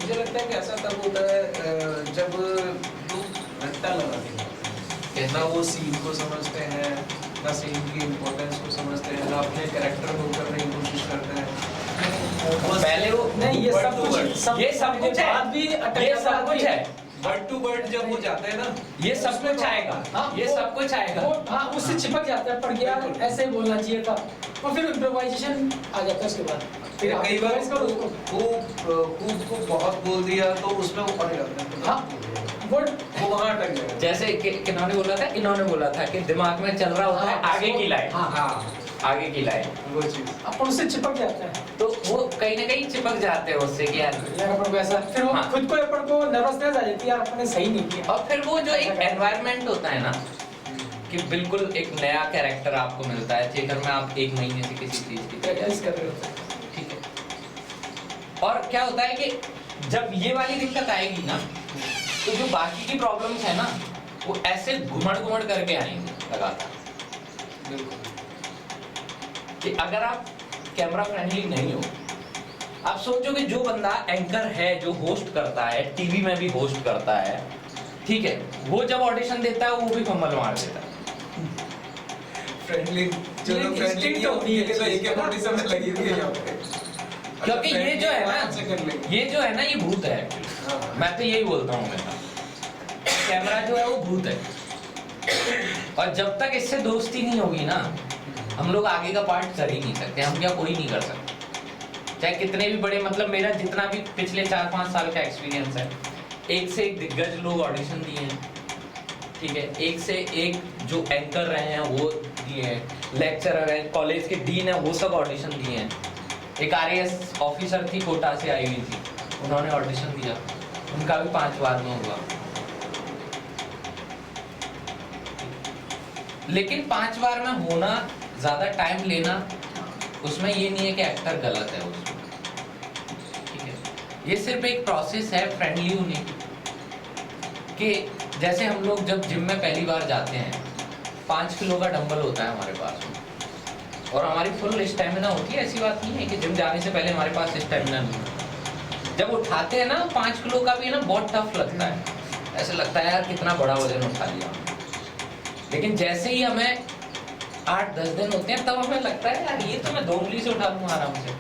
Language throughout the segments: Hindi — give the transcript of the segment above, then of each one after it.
मुझे लगता है कि ऐसा तब होता है जब लोग घंटा लगा देंगे, ना वो सीन को समझते हैं, ना सीन की इम्पोर्टेंस को समझते हैं, ना अपने कैरेक्टर को करने की कोशिश करते हैं। पहले वो नहीं, ये सब कुछ ये सब कुछ है, ये सब कुछ है, वर्ड टू वर्ड जब वो जाते हैं ना, ये सब कुछ आएगा, हाँ, ये सब कुछ आएगा। हाँ, उससे चिपक जाता है, पर यार ऐसे ही बोलना चाहिए था, और फिर इम्प्रोवाइजेशन आ जाता है उसके बाद। फिर कई बार इसका उसको खूब को बहुत बोल दिया तो उसमें वो पड़े जाते हैं, हाँ, वर्ड वो वहाँ अटक जाएगा। जैसे किन्होंने बोला था, इन्होंने बोला था कि दिमाग में चल रहा होता है आगे की लाइन, हाँ, आगे की लाइन, वो चीज़ अपन उससे चिपक जाता है तो वो कहीं ना कहीं चिपक जाते हैं उससे कि यार। अपन को ऐसा, फिर वो हाँ। खुद को अपन को नर्वसनेस आ जाती है, यार अपन ने सही नहीं किया। और फिर वो जो एक एनवायरनमेंट होता है ना, कि बिल्कुल एक नया कैरेक्टर आपको मिलता है थिएटर में, आप एक महीने से किसी चीज की प्रैक्टिस कर रहे होते हैं। ठीक है। और क्या होता है कि जब ये वाली दिक्कत आएगी ना, तो जो बाकी की प्रॉब्लम्स है ना, वो ऐसे घुमड़ घुमड़ करके आएंगे लगातार। बिल्कुल कि अगर आप कैमरा फ्रेंडली नहीं हो, आप सोचो कि जो बंदा एंकर है, जो होस्ट करता है, टीवी में भी होस्ट करता है, ठीक है, वो जब ऑडिशन देता है वो भी फंबल मार देता है। फ्रेंडली, जो लोग फ्रेंडली नहीं होती है तो एक बॉडी से में लगी हुई है यहाँ पे। क्योंकि ये जो है आराम से कर लेंगे। ना, ये जो है ना, ये भूत है actually। हाँ। मैं तो यही बोलता हूँ, मेरा कैमरा जो है वो भूत है, और जब तक इससे दोस्ती नहीं होगी ना, हम लोग आगे का पार्ट कर ही नहीं सकते। हम क्या कोई नहीं कर सकते, चाहे कितने भी बड़े, मतलब मेरा जितना भी पिछले 4-5 साल का एक्सपीरियंस है, एक से एक दिग्गज लोग ऑडिशन दिए हैं, ठीक है, एक से एक जो एंकर रहे हैं वो दिए हैं, लेक्चरर हैं, कॉलेज के डीन है, वो सब ऑडिशन दिए हैं। एक RAS ऑफिसर थी, कोटा से आई हुई थी, उन्होंने ऑडिशन दिया, उनका भी 5 बार में हुआ। लेकिन 5 बार में होना, ज्यादा टाइम लेना, उसमें ये नहीं है कि एक्टर गलत है उसमें, ठीक है। ये सिर्फ एक प्रोसेस है फ्रेंडली होने की, कि जैसे हम लोग जब जिम में पहली बार जाते हैं, 5 किलो का डंबल होता है हमारे पास में, और हमारी फुल स्टेमिना होती है। ऐसी बात नहीं है कि जिम जाने से पहले हमारे पास स्टेमिना नहीं है। जब उठाते हैं ना 5 किलो का भी ना, बहुत टफ लगता है, ऐसे लगता है यार कितना बड़ा वजन उठा लिया। लेकिन जैसे ही हमें 8-10 दिन होते हैं, तब हमें लगता है यार ये तो मैं 2 उंगली से उठा लूंगा आराम से।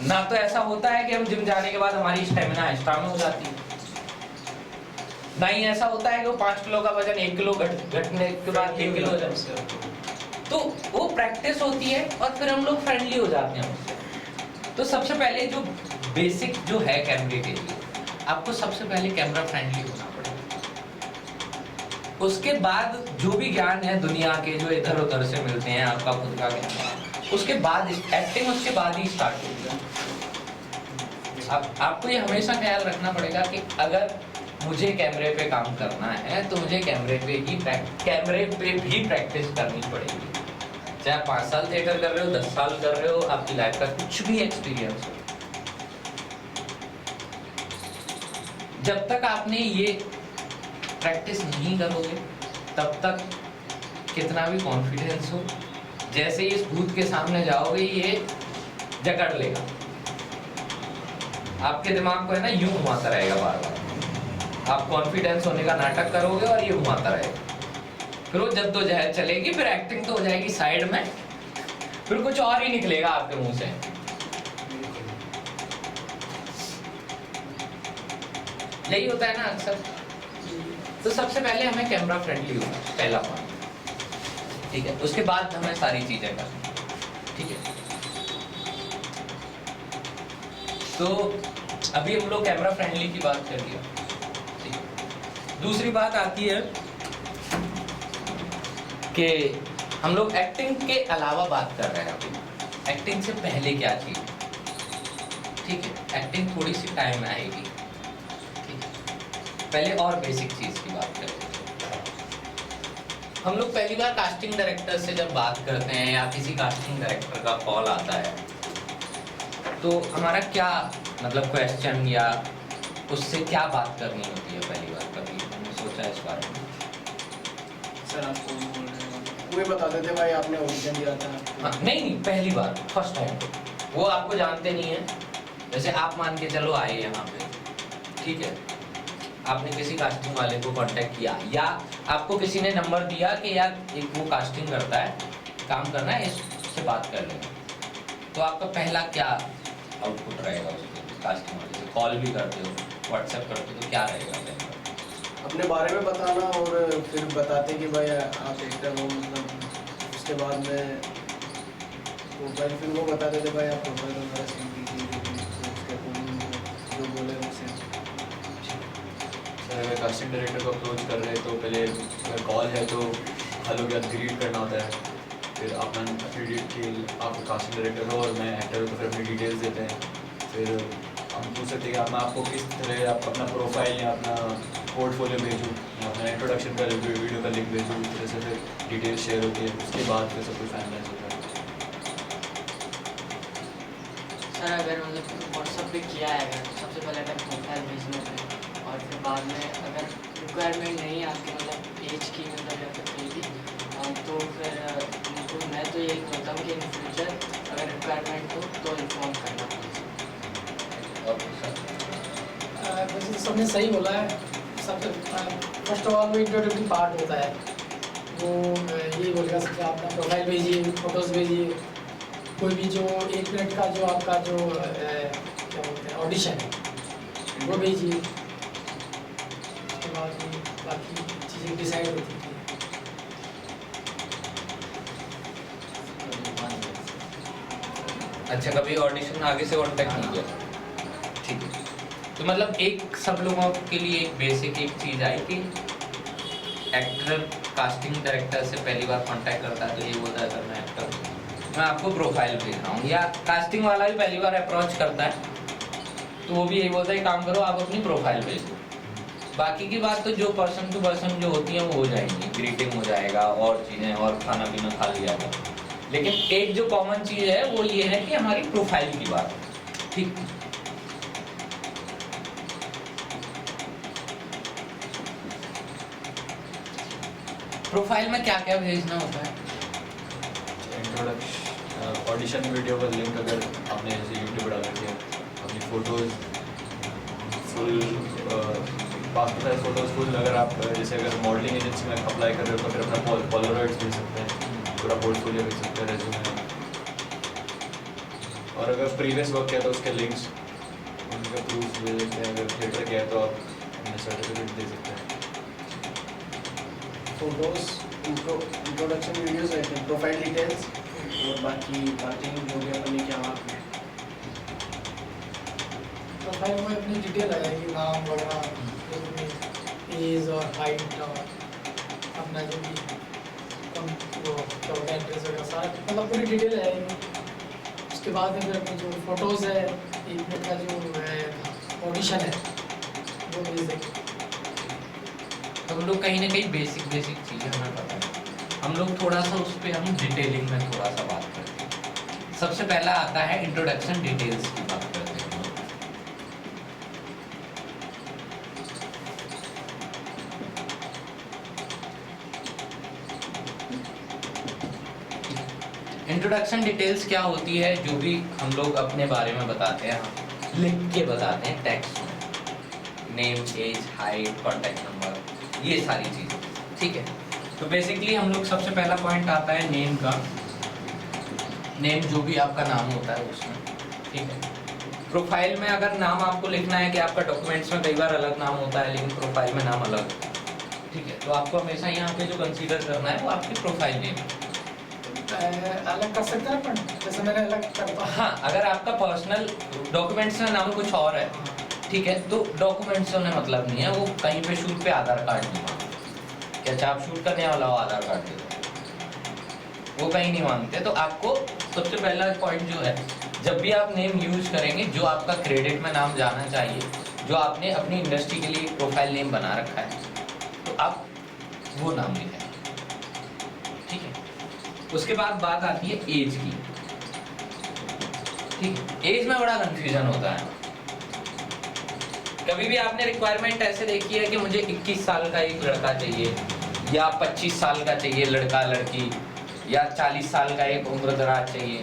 ना तो ऐसा होता है कि हम जिम जाने के बाद हमारी स्टेमिना एक्स्ट्रा में हो जाती है, ना ही ऐसा होता है कि वो 5 किलो का वजन 1 किलो घटने के बाद 1 किलो हो जाता है। तो वो प्रैक्टिस होती है, और फिर हम लोग फ्रेंडली हो जाते हैं उससे। तो सबसे पहले जो बेसिक जो है कैमरे के लिए, आपको सबसे पहले कैमरा फ्रेंडली होना पड़ेगा। उसके बाद जो भी ज्ञान है दुनिया के, जो इधर उधर से मिलते हैं, आपका खुद का ज्ञान, उसके बाद एक्टिंग उसके बाद ही स्टार्ट होगी। आपको ये हमेशा ख्याल रखना पड़ेगा कि अगर मुझे कैमरे पे काम करना है तो मुझे कैमरे पे भी प्रैक्टिस करनी पड़ेगी। चाहे 5 साल थिएटर कर रहे हो, 10 साल कर रहे हो, आपकी लाइफ का कुछ भी एक्सपीरियंस हो, जब तक आपने ये प्रैक्टिस नहीं करोगे, तब तक कितना भी कॉन्फिडेंस हो, जैसे ही इस भूत के सामने जाओगे ये जकड़ लेगा आपके दिमाग को, है ना, यूं घुमाता रहेगा बार बार। आप कॉन्फिडेंस होने का नाटक करोगे और ये घुमाता रहेगा, फिर वो जद्दोजहद चलेगी, फिर एक्टिंग तो हो जाएगी साइड में, फिर कुछ और ही निकलेगा आपके मुंह से। यही होता है ना अक्सर। तो सबसे पहले हमें कैमरा फ्रेंडली होना, पहला पॉइंट, ठीक है। उसके बाद हमें सारी चीजें करनी, ठीक है। तो अभी हम लोग कैमरा फ्रेंडली की बात कर लिया, ठीक है। दूसरी बात आती है कि हम लोग एक्टिंग के अलावा बात कर रहे हैं अभी, एक्टिंग से पहले क्या चीज, ठीक है। एक्टिंग थोड़ी सी टाइम में आएगी, ठीक है। पहले और बेसिक चीज की बात करें। हम लोग पहली बार कास्टिंग डायरेक्टर से जब बात करते हैं, या किसी कास्टिंग डायरेक्टर का कॉल आता है, तो हमारा क्या मतलब क्वेश्चन या उससे क्या बात करनी होती है पहली बार? कभी हमने सोचा इस बारे में? सर आप कौन बोल रहे हो? वो ही बता देते भाई आपने ऑडिशन दिया था। हाँ, नहीं, पहली बार, फर्स्ट टाइम। वो आपको जानते नहीं है, जैसे आप मान के चलो आए यहाँ पे, ठीक है, आपने किसी कास्टिंग वाले को कांटेक्ट किया या आपको किसी ने नंबर दिया कि यार एक वो कास्टिंग करता है, काम करना है, इससे बात कर लेना, तो आपका पहला क्या आउटपुट रहेगा उसके कास्टिंग वाले से? कॉल भी करते हो, व्हाट्सएप करते हो, तो क्या रहेगा पहला? अपने बारे में बताना और फिर बताते कि भाई आप एक्टर हो, मतलब उसके बाद में प्रोफाइल, फिर वो बताते थे भाई आप प्रोफाइल वगैरह सेंड कीजिए, उसके अकॉर्डिंग जो बोले वैसे। सर अगर कास्टिंग डायरेक्टर को अप्रोच कर रहे हैं तो पहले अगर कॉल है तो हेलो के बाद ग्रीट करना होता है, फिर अपना अपनी डिटेल, आप कास्टिंग डायरेक्टर हो और मैं एक्टर हूँ तो फिर अपनी डिटेल्स देते हैं, फिर हम पूछ सकते हैं कि मैं आपको किस तरह आप अपना प्रोफाइल या अपना पोर्टफोलियो भेजूँ या अपना इंट्रोडक्शन का वीडियो का लिंक भेजूँ, इस तरह से फिर डिटेल्स शेयर होती है, उसके बाद फिर सब कुछ फाइनलाइज होता है। सर अगर मतलब व्हाट्सअप पे किया है, अगर सबसे पहले अगर प्रोफाइल भेजने पे और फिर बाद में अगर रिक्वायरमेंट नहीं आपकी मतलब एज की मतलब या फिर कोई भी, तो फिर उनको मैं तो यही बोलता हूँ कि इन फ्यूचर अगर रिक्वायरमेंट हो तो इन्फॉर्म करना पड़ेगा। और सर वैसे तो सबने सही बोला है। सबसे फर्स्ट ऑफ ऑल वो इंट्रोडक्टरी पार्ट होता है, वो यही बोलेगा सबसे अपना प्रोफाइल भेजिए, फोटोज़ भेजिए, कोई भी जो 1 मिनट का जो आपका जो क्या बोलते हैं ऑडिशन है वो भेजिए, उसके बाद भी बाकी चीज़ें डिसाइड होती हैं। अच्छा, कभी ऑडिशन आगे से कांटेक्ट नहीं किया? ठीक है, तो मतलब एक सब लोगों के लिए एक बेसिक एक चीज़ आई कि एक्टर कास्टिंग डायरेक्टर से पहली बार कांटेक्ट करता है तो ये बोलता है सर मैं एक्टर हूँ, मैं आपको प्रोफाइल भेज रहा हूँ, या कास्टिंग वाला भी पहली बार अप्रोच करता है तो वो भी यही बोलता है काम करो आप अपनी प्रोफाइल भेज दो, बाकी की बात तो जो पर्सन टू पर्सन जो होती है वो हो जाएंगी, ग्रीटिंग हो जाएगा और चीज़ें और खाना पीना खा लिया जाएगा, लेकिन एक जो कॉमन चीज़ है वो ये है कि हमारी प्रोफाइल की बात, ठीक। प्रोफाइल में क्या क्या भेजना होता है? इंट्रोडक्शन, ऑडिशन वीडियो का लिंक अगर आपने जैसे यूट्यूब डाल रखी है, अपनी फ़ोटोज़ फुल, बाकी सारे फ़ोटोज़ फुल, अगर आप जैसे अगर मॉडलिंग एजेंसी में अप्लाई कर रहे हो तो फिर अपना पोलराइड्स भेज सकते हैं, पूरा पोर्टफोलियो भेज सकते हैं, रेज्यूमे, और अगर प्रीवियस वर्क किया तो उसके लिंक्स, उनका प्रूफ दे सकते हैं, अगर थिएटर किया है तो आप अपने सर्टिफिकेट दे सकते हैं। फोटोज़, इंट्रोडक्शन वीडियोस रहते हैं, प्रोफाइल डिटेल्स और बाकी बातें जो भी अपन ने किया वहाँ पे। प्रोफाइल में अपनी डिटेल आ जाएगी, नाम वगैरह, एज और हाइट और अपना जो भी वो क्या होता है एड्रेस वगैरह सारा मतलब पूरी डिटेल आएगी। उसके बाद में फिर अपनी जो फोटोज़ है, 1 मिनट का जो है ऑडिशन है वो भेज देंगे। तो हम लोग कहीं ना कहीं बेसिक चीज़ें हमें पता है, हम लोग थोड़ा सा उस पर हम डिटेलिंग में थोड़ा सा बात करते हैं। सबसे पहला आता है इंट्रोडक्शन डिटेल्स की बात करते हैं हम लोग। इंट्रोडक्शन डिटेल्स क्या होती है? जो भी हम लोग अपने बारे में बताते हैं, हम लिख के बताते हैं टेक्स्ट में, name, age, height, contact number, ये सारी चीज़ें, ठीक है। तो बेसिकली हम लोग सबसे पहला पॉइंट आता है नेम का, नेम जो भी आपका नाम होता है उसमें, ठीक है। प्रोफाइल में अगर नाम आपको लिखना है कि आपका डॉक्यूमेंट्स में कई बार अलग नाम होता है लेकिन प्रोफाइल में नाम अलग, ठीक है, तो आपको हमेशा यहाँ पे जो कंसीडर करना है वो आपकी प्रोफाइल नेम है। अलग कर सकते हैं अपन, जैसे मैंने अलग करता। हाँ, अगर आपका पर्सनल डॉक्यूमेंट्स में नाम कुछ और है, ठीक है, तो डॉक्यूमेंट्स से उन्हें मतलब नहीं है, वो कहीं पे शूट पे आधार कार्ड नहीं मांगते, क्या अच्छा आप शूट करने वाला हो आधार कार्ड दे दो, वो कहीं नहीं मांगते। तो आपको सबसे पहला पॉइंट जो है, जब भी आप नेम यूज करेंगे, जो आपका क्रेडिट में नाम जाना चाहिए, जो आपने अपनी इंडस्ट्री के लिए प्रोफाइल नेम बना रखा है, तो आप वो नाम लिखें, ठीक है। उसके बाद बात आती है एज की, ठीक है। एज में बड़ा कंफ्यूजन होता है। कभी भी आपने रिक्वायरमेंट ऐसे देखी है कि मुझे 21 साल का एक लड़का चाहिए, या 25 साल का चाहिए लड़का लड़की, या 40 साल का एक उम्र दराज चाहिए,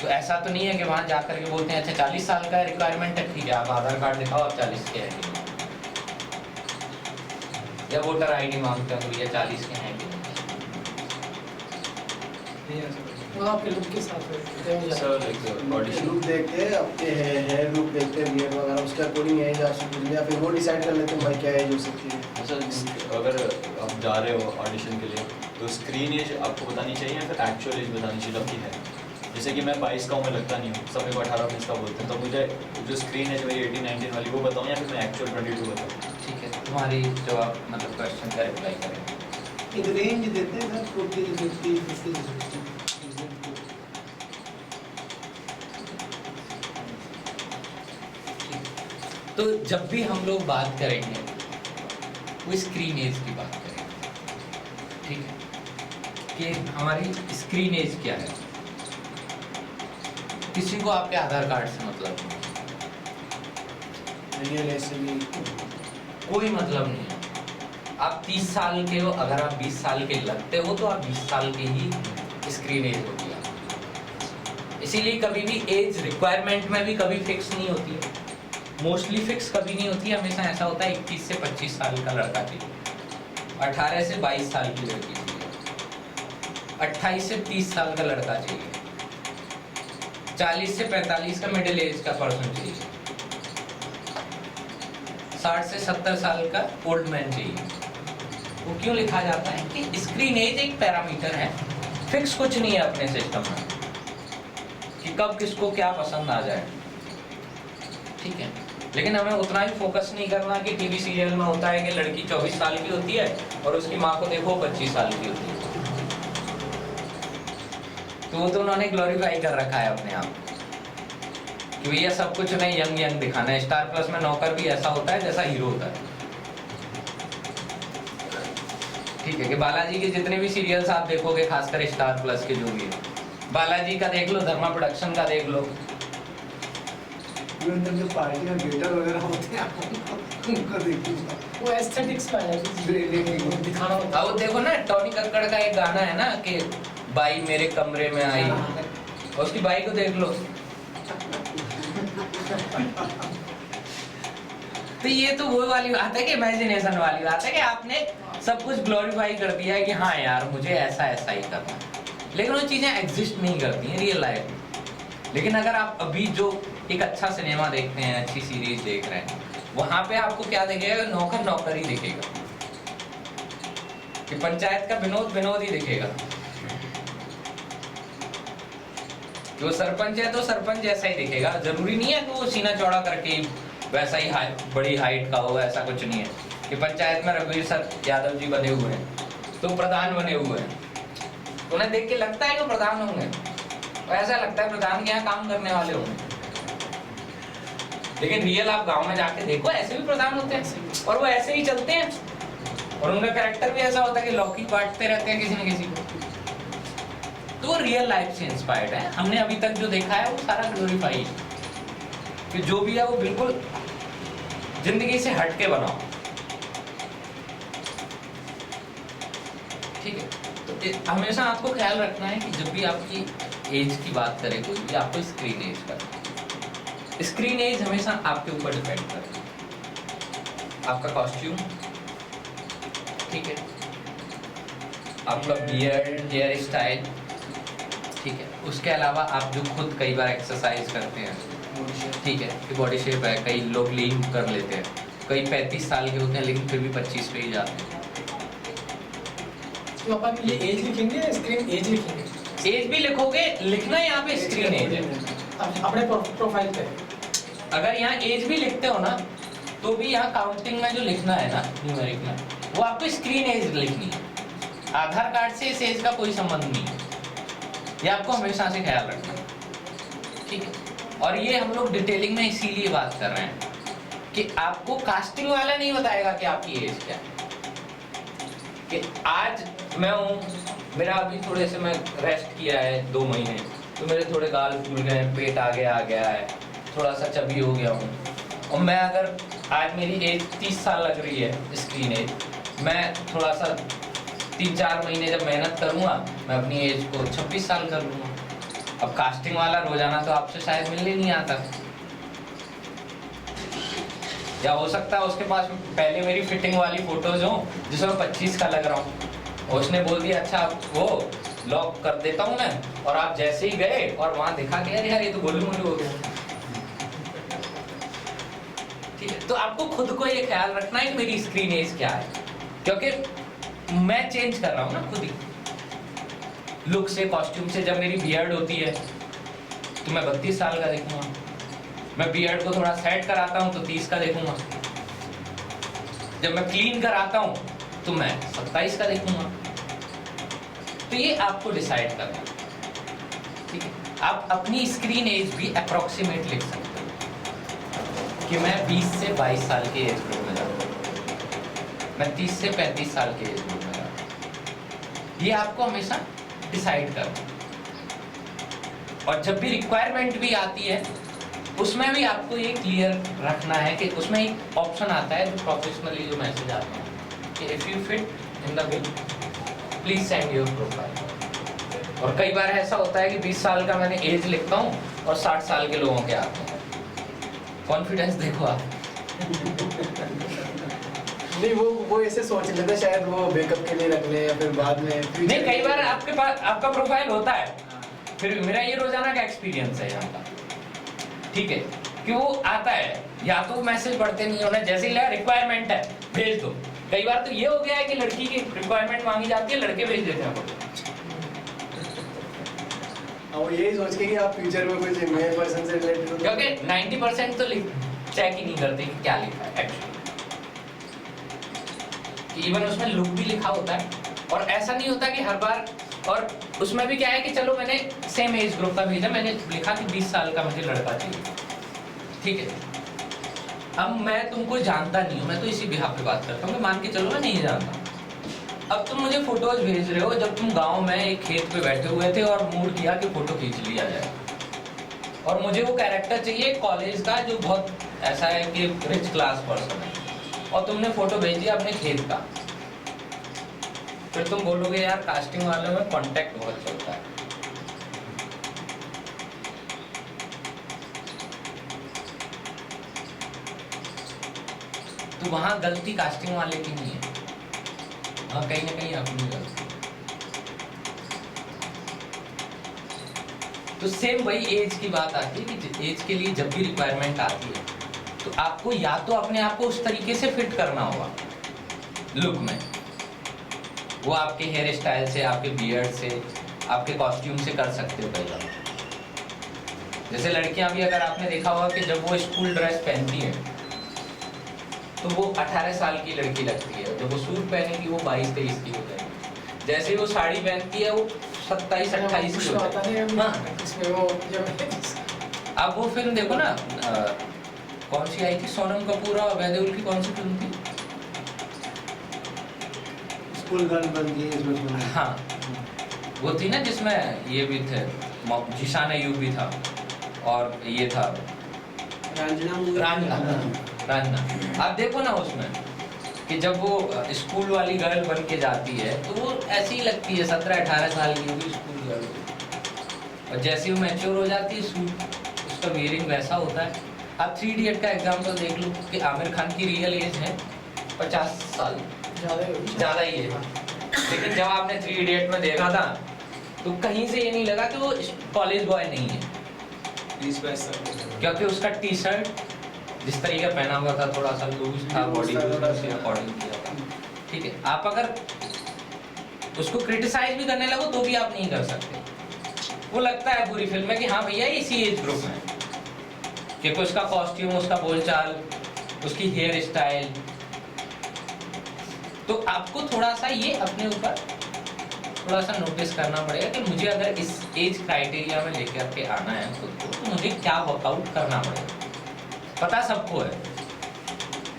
तो ऐसा तो नहीं है कि वहाँ जाकर के बोलते हैं अच्छा 40 साल का रिक्वायरमेंट है, ठीक है आप आधार कार्ड दिखाओ आप 40 के हैं, या वोटर आईडी मांगते हैं या 40 के हैं। वो आपके लुक के साथ है सर एक ऑडिशन लुक देखते हैं, अपने हेयर लुक देखते हैं, बियर्ड वगैरह, उसके अकॉर्डिंग एज आप कुछ या फिर वो डिसाइड कर लेते हैं भाई क्या एज हो सकती है। सर अगर आप जा रहे हो ऑडिशन के लिए तो स्क्रीन एज आपको बतानी चाहिए या फिर एक्चुअल एज बतानी चाहिए आपकी है? जैसे कि मैं 22 का हूँ, मैं लगता नहीं हूँ, सब मेरे को 18-19 का बोलते हैं, तो मुझे जो स्क्रीन एज मेरी 18-19 वाली वो बताऊँ या फिर मैं एक्चुअल 22 बताऊँ? ठीक है, तुम्हारी जो आप मतलब क्वेश्चन का रिप्लाई करें। एक रेंज देते हैं सर 40 50 50। तो जब भी हम लोग बात करेंगे वो स्क्रीन एज की बात करेंगे, ठीक है, कि हमारी स्क्रीन एज क्या है। किसी को आपके आधार कार्ड से मतलब नहीं, रियल एज से भी कोई मतलब नहीं है। आप 30 साल के हो, अगर आप 20 साल के लगते हो तो आप 20 साल के ही स्क्रीन एज होगी आप। इसीलिए कभी भी एज रिक्वायरमेंट में भी कभी फिक्स नहीं होती है, मोस्टली फिक्स कभी नहीं होती है। हमेशा ऐसा होता है 21 से 25 साल का लड़का चाहिए, 18 से 22 साल की लड़की चाहिए, 28 से 30 साल का लड़का चाहिए, 40 से 45 का मिडिल एज का पर्सन चाहिए, 60 से 70 साल का ओल्ड मैन चाहिए। वो क्यों लिखा जाता है कि स्क्रीन एज एक पैरामीटर है, फिक्स कुछ नहीं है अपने सिस्टम में कि कब किसको क्या पसंद आ जाए, ठीक है। लेकिन हमें उतना ही फोकस नहीं करना कि टीवी सीरियल में होता है कि लड़की 24 साल की होती है और उसकी माँ को देखो 25 साल की होती है, तो वो तो उन्होंने ग्लोरीफाई कर रखा है अपने आप कि भैया सब कुछ उन्हें यंग यंग दिखाना है। स्टार प्लस में नौकर भी ऐसा होता है जैसा हीरो होता है, ठीक है, कि बालाजी के जितने भी सीरियल्स आप देखोगे, खासकर स्टार प्लस के जो भी है, बालाजी का देख लो, धर्मा प्रोडक्शन का देख लो, जो पार्टी और गेटर वगैरह होते हैं उनको देखिए, वो एस्थेटिक्स में है दिखाना होता अब देखो ना टॉनी कक्कड़ का एक गाना है ना कि बाई मेरे कमरे में आई, और उसकी बाई को देख लो। तो ये तो वो वाली बात है कि इमेजिनेशन वाली बात है कि आपने सब कुछ ग्लोरीफाई कर दिया है कि हाँ यार मुझे ऐसा ऐसा ही करना है, लेकिन वो चीजें एग्जिस्ट नहीं करती हैं रियल लाइफ में। लेकिन अगर आप अभी जो एक अच्छा सिनेमा देखते हैं, अच्छी सीरीज देख रहे हैं, वहां पे आपको क्या दिखेगा? नौकर नौकर ही दिखेगा, कि पंचायत का विनोद विनोद ही दिखेगा, जो सरपंच है तो सरपंच जैसा ही दिखेगा। जरूरी नहीं है कि वो सीना चौड़ा करके वैसा ही बड़ी हाइट का हो, ऐसा कुछ नहीं है कि पंचायत में रघुवीर सर यादव जी बने हुए हैं तो प्रधान बने हुए हैं, उन्हें देख के लगता है कि प्रधान होंगे, और ऐसा लगता है प्रधान के यहाँ काम करने वाले होंगे। लेकिन रियल आप गांव में जाके देखो, ऐसे भी प्रधान होते हैं और वो ऐसे ही चलते हैं, और उनका कैरेक्टर भी ऐसा होता है कि लौकी बांटते रहते हैं किसी न किसी को। तो वो रियल लाइफ से इंस्पायर्ड है। हमने अभी तक जो देखा है वो सारा ग्लोरीफाई है, कि जो भी है वो बिल्कुल जिंदगी से हट के बनाओ, ठीक है। तो हमेशा आपको ख्याल रखना है कि जब भी आपकी एज की बात करें कोई भी, आपको स्क्रीन एज का, स्क्रीन एज हमेशा आपके ऊपर डिपेंड करती है। आपका कॉस्ट्यूम, ठीक है, आपका बियर्ड, हेयर स्टाइल, ठीक है, उसके अलावा आप जो खुद कई बार एक्सरसाइज करते हैं, ठीक है, कि बॉडी शेप है, कई लोग लीन कर लेते हैं, कई 35 साल के होते हैं लेकिन फिर भी 25 पे ही जाते हैं। तो अपन ये एज लिखेंगे, स्क्रीन एज लिखेंगे, एज भी लिखोगे, लिखना यहाँ पे स्क्रीन एज है। अपने प्रोफाइल पे अगर यहाँ एज भी लिखते हो ना, तो भी यहाँ काउंटिंग में जो लिखना है ना न्यूमेरिक में, वो आपको स्क्रीन एज लिखनी है। आधार कार्ड से इस एज का कोई संबंध नहीं है, ये आपको हमेशा से ख्याल रखना है, ठीक है। और ये हम लोग डिटेलिंग में इसीलिए बात कर रहे हैं कि आपको कास्टिंग वाला नहीं बताएगा कि आपकी एज क्या है। कि आज मैं हूँ, मेरा अभी थोड़े से मैं रेस्ट किया है 2 महीने, तो मेरे थोड़े गाल फूल गए, पेट आगे आ गया है, थोड़ा सा चबी हो गया हूँ, और मैं अगर आज मेरी एज 30 साल लग रही है स्क्रीन एज, मैं थोड़ा सा 3-4 महीने जब मेहनत करूँगा, मैं अपनी एज को 26 साल कर लूँगा। अब कास्टिंग वाला रोजाना तो आपसे शायद मिलने नहीं आता, या हो सकता है उसके पास पहले मेरी फिटिंग वाली फोटोज हो जिसमें 25 का लग रहा हूँ, और उसने बोल दिया अच्छा वो लॉक कर देता हूँ मैं, और आप जैसे ही गए और वहां दिखा के यार ये तो गोलू मोलू हो गया। ठीक है, तो आपको खुद को ये ख्याल रखना है कि मेरी स्क्रीन एज क्या है, क्योंकि मैं चेंज कर रहा हूँ ना खुद ही लुक से, कॉस्ट्यूम से। जब मेरी बियर्ड होती है तो मैं 32 साल का देखूंगा, मैं बियर्ड को थोड़ा सेट कराता हूँ तो 30 का देखूंगा, जब मैं क्लीन कराता हूँ तो मैं 27 का देखूंगा। तो ये आपको डिसाइड करना है, ठीक है। आप अपनी स्क्रीन एज भी अप्रोक्सीमेट लिख सकते हो कि मैं 20 से 22 साल के एज ग्रुप में जाता हूँ, मैं 30 से 35 साल के एज ग्रुप में जाता हूँ। ये आपको हमेशा डिसाइड करना, और जब भी रिक्वायरमेंट भी आती है उसमें भी आपको ये क्लियर रखना है कि उसमें एक ऑप्शन आता है जो प्रोफेशनली जो मैसेज आता है कि if you fit in the bill please send your profile. और कई बार ऐसा होता है कि 20 साल का मैंने एज लिखता हूँ और 60 साल के लोगों के आते हैं। कॉन्फिडेंस देखो आप। नहीं वो ऐसे सोच लेते शायद वो बैकअप के लिए रख ले या फिर बाद में नहीं, कई बार आपके पास आपका प्रोफाइल होता है, फिर मेरा ये रोजाना का एक्सपीरियंस है यहाँ का, ठीक है, कि वो आता है या तो मैसेज पढ़ते नहीं होना, जैसे ही रिक्वायरमेंट है भेज दो। कई बार तो ये हो गया है कि लड़की की रिक्वायरमेंट मांगी जाती है, लड़के भेज देते हैं फोटो। और यही सोच के कि आप फ्यूचर में कुछ मेल पर्सन से रिलेटेड, क्योंकि 90% तो चेक ही नहीं करते कि क्या लिखा है एक्चुअली, इवन उसमें लुक भी लिखा होता है, और ऐसा नहीं होता कि हर बार। और उसमें भी क्या है कि चलो मैंने सेम एज ग्रुप का भेजा, मैंने लिखा कि 20 साल का मुझे लड़का चाहिए, ठीक है। अब मैं तुमको जानता नहीं हूँ, मैं तो इसी बिहाफ पे बात करता हूँ, मान के चलो मैं नहीं जानता। अब तुम मुझे फोटोज भेज रहे हो जब तुम गांव में एक खेत पे बैठे हुए थे और मूड किया कि फोटो खींच लिया जाए, और मुझे वो कैरेक्टर चाहिए कॉलेज का जो बहुत ऐसा है कि रिच क्लास पर्सन है, और तुमने फोटो भेज दिया अपने खेत का, फिर तुम बोलोगे यार कास्टिंग वालों में कांटेक्ट बहुत चलता है। तो वहां गलती कास्टिंग वाले की नहीं है, वहां कहीं ना कहीं अपनी गलती। तो सेम वही एज की बात आती है कि एज के लिए जब भी रिक्वायरमेंट आती है तो आपको या तो अपने आप को उस तरीके से फिट करना होगा लुक में, वो आपके हेयर स्टाइल से, आपके बियर्ड से, आपके कॉस्ट्यूम से कर सकते हो कई बार। जैसे लड़कियां भी, अगर आपने देखा होगा कि जब वो स्कूल ड्रेस पहनती है तो वो 18 साल की लड़की लगती है, जब वो सूट पहनेगी वो 22-23 की हो जाएगी, जैसे ही वो साड़ी पहनती है वो 27-28 की हो जाएगी। अब वो फिल्म देखो ना, कौन सी आई थी, सोनम कपूर और अभय देओल की, कौन सी फिल्म थी? स्कूल गर्ल बन गई इसमें सुना है। हाँ, वो थी ना जिसमें ये भी थे, जिशान अय्यूब भी था, और ये था रांझना। आप देखो ना उसमें कि जब वो स्कूल वाली गर्ल बन के जाती है तो वो ऐसी ही लगती है, 17-18 साल की भी स्कूल गर्ल, और जैसे वो मैच्योर हो जाती है सूट उसका वेयरिंग वैसा होता है। आप 3 इडियट का एग्जाम्पल देख लो कि आमिर खान की रियल एज है 50 साल, ज़्यादा ही है, लेकिन जब आपने 3 इडियट में देखा था तो कहीं से ये नहीं लगा कि वो कॉलेज बॉय नहीं है, क्योंकि उसका टी शर्ट जिस तरीके पहना हुआ था थोड़ा सा लूज था, बॉडी से अकॉर्डिंग किया था, ठीक है। आप अगर उसको क्रिटिसाइज भी करने लगो तो भी आप नहीं कर सकते, वो लगता है पूरी फिल्म में कि हाँ भैया इसी एज ग्रुप में, क्योंकि उसका कॉस्ट्यूम, उसका बोलचाल, उसकी हेयर स्टाइल। तो आपको थोड़ा सा ये अपने ऊपर थोड़ा सा नोटिस करना पड़ेगा कि मुझे अगर इस एज क्राइटेरिया में लेकर के आना है खुद को तो मुझे क्या वर्कआउट करना पड़ेगा। पता सबको है,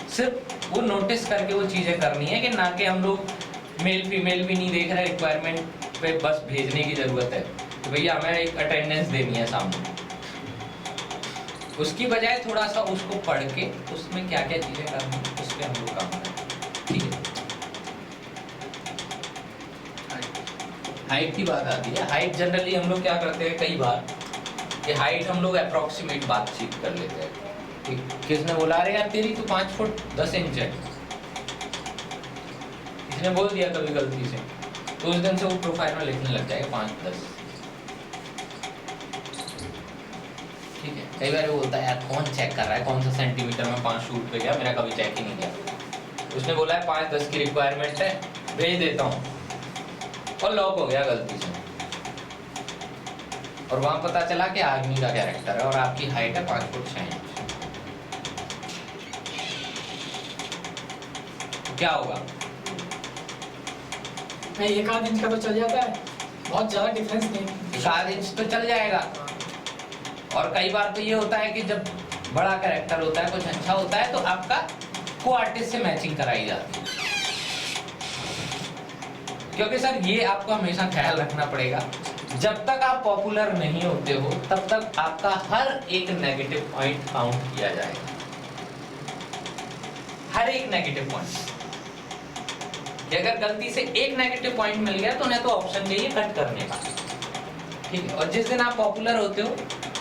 सिर्फ वो नोटिस करके वो चीज़ें करनी है कि ना कि हम लोग मेल फीमेल भी नहीं देख रहे, रिक्वायरमेंट पे बस भेजने की ज़रूरत है तो भैया हमें एक अटेंडेंस देनी है सामने, उसकी बजाय थोड़ा सा उसको पढ़ के उसमें क्या क्या चीज़ें करनी है उस पर हम लोग काम करें, ठीक है। हाइट की बात आती है, हाइट जनरली हम लोग क्या करते हैं कई बार कि हाइट हम लोग अप्रोक्सीमेट बातचीत कर लेते हैं कि किसने बोला अरे यार तेरी तो 5 फुट 10 इंच है, किसने बोल दिया कभी गलती से, तो उस दिन से वो प्रोफाइल में लिखने लग जाएगा 5-10। ठीक है, कई बार वो बोलता है यार कौन चेक कर रहा है कौन सा सेंटीमीटर में 5 शूट पे गया, मेरा कभी चेक ही नहीं किया, उसने बोला है 5-10 की रिक्वायरमेंट है, भेज देता हूँ, और लॉक हो गया गलती से, और वहां पता चला कि आदमी का कैरेक्टर है और आपकी हाइट है 5 फुट 6 इंच। तो क्या होगा? नहीं, 1-8 इंच का तो चल जाता है, बहुत ज़्यादा डिफरेंस नहीं। 7 इंच तो चल जाएगा, और कई बार तो ये होता है कि जब बड़ा कैरेक्टर होता है कुछ अच्छा होता है तो आपका को आर्टिस्ट से मैचिंग कराई जाती है, क्योंकि सर ये आपको हमेशा ख्याल रखना पड़ेगा, जब तक आप पॉपुलर नहीं होते हो तब तक आपका हर एक नेगेटिव पॉइंट काउंट किया जाएगा, हर एक नेगेटिव पॉइंट। कि अगर गलती से एक नेगेटिव पॉइंट मिल गया तो उन्हें तो ऑप्शन चाहिए कट करने का, ठीक है, और जिस दिन आप पॉपुलर होते हो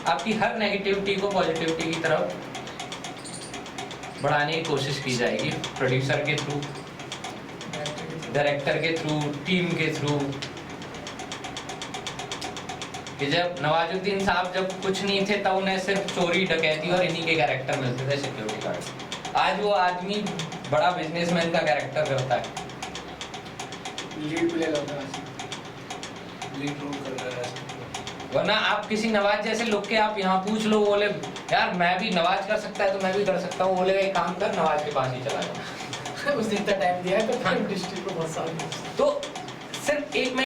आपकी हर नेगेटिविटी को पॉजिटिविटी की तरफ बढ़ाने की कोशिश की जाएगी, प्रोड्यूसर के थ्रू, डायरेक्टर के थ्रू, टीम के थ्रू। कि जब नवाजुद्दीन साहब जब कुछ नहीं थे तब उन्हें सिर्फ चोरी डकैती और इन्हीं के कैरेक्टर मिलते थे सिक्योरिटी गार्ड, आज वो आदमी बड़ा बिजनेसमैन का कैरेक्टर करता है, लीड प्ले करता है, लीड रोल कर रहा है। वरना आप किसी नवाज जैसे लोग के आप यहाँ पूछ लो, बोले यार मैं भी नवाज कर सकता है तो मैं भी कर सकता हूँ, बोलेगा एक काम कर नवाज के पास ही चला जा। उस दिन तक टाइम दिया है तो डिस्ट्रिक्ट को बहुत साल तो सिर्फ एक